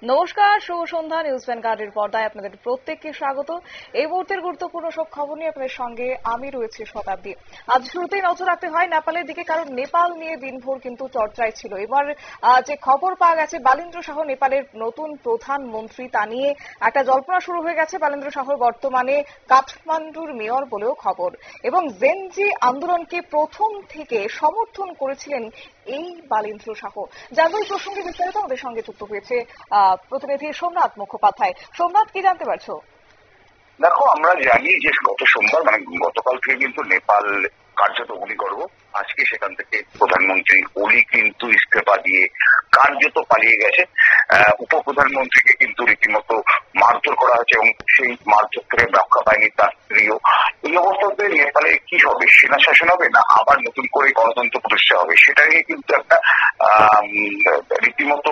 নমস্কার, শুভ সন্ধ্যা। নিউজ ভ্যানগার্ডের পর্দায় আপনাদের প্রত্যেককে স্বাগত। এই মুহূর্তের গুরুত্বপূর্ণ সব খবর নিয়ে আপনাদের সঙ্গে আমি রয়েছি শতাব্দী। আজ শুরুতেই নজর রাখতে হয় নেপালের দিকে, কারণ নেপাল নিয়ে দিনভর কিন্তু চর্চায় ছিল। এবার যে খবর পাওয়া গেছে, বালিন্দ্র শাহ নেপালের নতুন প্রধানমন্ত্রী, তা নিয়ে একটা জল্পনা শুরু হয়ে গেছে। বালিন্দ্র শাহ বর্তমানে কাঠমান্ডুর মেয়র বলেও খবর, এবং জেনজি আন্দোলনকে প্রথম থেকে সমর্থন করেছিলেন এই বালিন্দ্র শাহ। জানবো এই প্রসঙ্গে বিস্তারিত। আমাদের সঙ্গে যুক্ত হয়েছে প্রতিনিধি সোমনাথ মুখোপাধ্যায়। সোমনাথ, কি জানতে পারছো? দেখো, আমরা জানি যে গত সোমবার গতকাল থেকে কিন্তু নেপাল কার্যত অগ্নিগর্ভ। আজকে সেখান থেকে প্রধানমন্ত্রী ওলি কিন্তু ইস্তফা দিয়ে কার্যত পালিয়ে গেছে। উপপ্রধানমন্ত্রীকে কিন্তু রীতিমতো মারধর করা হয়েছে এবং সেই মারধর থেকে রক্ষা পায়নি তার স্ত্রীও। এই অবস্থাতে নেপালে কি হবে? সেনা শাসন হবে না আবার নতুন করে গণতন্ত্র প্রতিষ্ঠা হবে? সেটা নিয়ে কিন্তু একটা রীতিমতো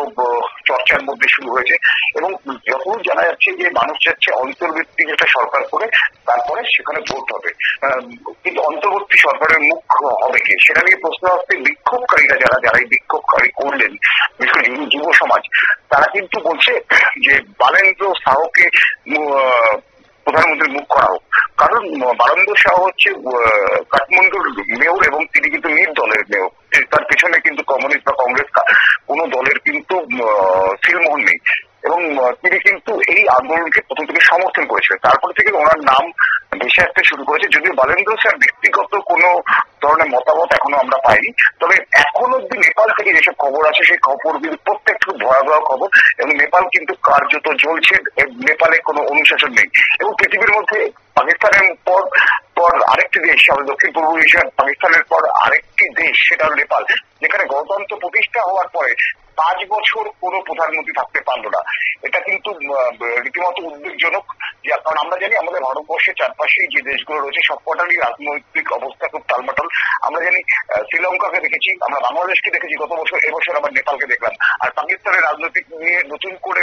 চর্চার মধ্যে শুরু হয়েছে। এবং যতদূর জানা যাচ্ছে যে মানুষ চাচ্ছে অন্তর্বর্তী একটা সরকার করে তারপরে সেখানে ভোট হবে। কিন্তু অন্তর্বর্তী সরকারের মুখ হবে কে, সেটা নিয়ে প্রশ্ন আসছে। বিক্ষোভকারীরা যারা এই বিক্ষোভকারী করলেন, বিশেষ করে যুব সমাজ, তারা কিন্তু বলছে যে বালেন্দ্র শাহকে প্রধানমন্ত্রীর মুখ করা হোক। কারণ বালেন্দ্র শাহ হচ্ছে কাঠমান্ডুর মেয়র এবং তিনি কিন্তু নির্দলের মেয়র। তার পেছনে কিন্তু কমিউনিস্ট বা কংগ্রেস কোন দলের কিন্তু সিলমোহর নেই। এবং তিনি কিন্তু এই আন্দোলনকে প্রথম থেকে সমর্থন করেছিলেন। তারপর থেকে ওনার নাম ভেসে আসতে শুরু করেছে। যদিও বালেন্দ্র শাহ ব্যক্তিগত কোনো ধরনের মতামত এখনো আমরা পাইনি, তবে এখন অব্দি নেপাল থেকে যেসব খবর আছে সেই খবর কিন্তু প্রত্যেকটা ভয়াবহ খবর। এবং নেপাল কিন্তু কার্যত জ্বলছে। নেপালে কোনো অনুশাসন নেই। এবং পৃথিবীর মধ্যে পাকিস্তানের পর পর আরেকটি দেশ, আমাদের দক্ষিণ পূর্ব এশিয়ার পাকিস্তানের পর আরেকটি দেশ, সেটা হল নেপাল, যেখানে গণতন্ত্র প্রতিষ্ঠা হওয়ার পরে 5 বছর কোনো প্রধানমন্ত্রী থাকতে পারলো না। এটা কিন্তু রীতিমতো উদ্বেগজনক। কারণ আমরা জানি আমাদের ভারতবর্ষের চারপাশে যে দেশগুলো রয়েছে সবকটারই রাজনৈতিক অবস্থা খুব টালমাটাল। আমরা জানি শ্রীলঙ্কাকে দেখেছি, আমরা বাংলাদেশকে দেখেছি গত বছর, এবছর আবার নেপালকে দেখলাম। আর পাকিস্তানের রাজনৈতিক নিয়ে নতুন করে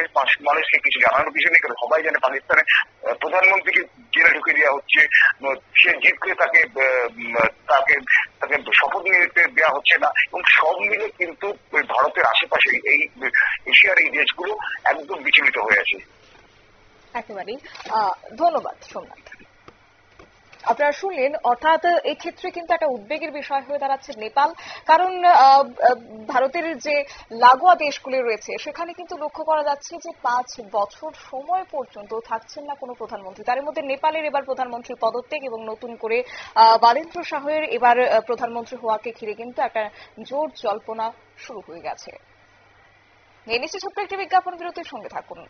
মানুষকে কিছু জানানোর কিছু নেই, কারণ সবাই জানে পাকিস্তানের প্রধানমন্ত্রীকে জেলে ঢুকে দেওয়া হচ্ছে। সে জিতলে তাকে তাকে তাকে শপথ নিতে দেওয়া হচ্ছে না। এবং সব মিলে কিন্তু ভারতের আশেপাশে এই এশিয়ার এই দেশগুলো একদম বিচলিত হয়ে আছে। একেবারেই। ধন্যবাদ সোমনাথ। আপনারা শুনলেন, অর্থাৎ এই ক্ষেত্রে কিন্তু একটা উদ্বেগের বিষয় হয়ে দাঁড়াচ্ছে নেপাল। কারণ ভারতের যে লাগোয়া দেশগুলি রয়েছে সেখানে কিন্তু লক্ষ্য করা যাচ্ছে যে 5 বছর সময় পর্যন্ত থাকছেন না কোনো প্রধানমন্ত্রী। তার মধ্যে নেপালের এবার প্রধানমন্ত্রীর পদত্যাগ এবং নতুন করে বালেন্দ্র শাহের এবার প্রধানমন্ত্রী হওয়াকে ঘিরে কিন্তু একটা জোর জল্পনা শুরু হয়ে গেছে। নিয়ে নিচ্ছে ছোট্ট একটি বিজ্ঞাপন বিরতির সঙ্গে থাকুন।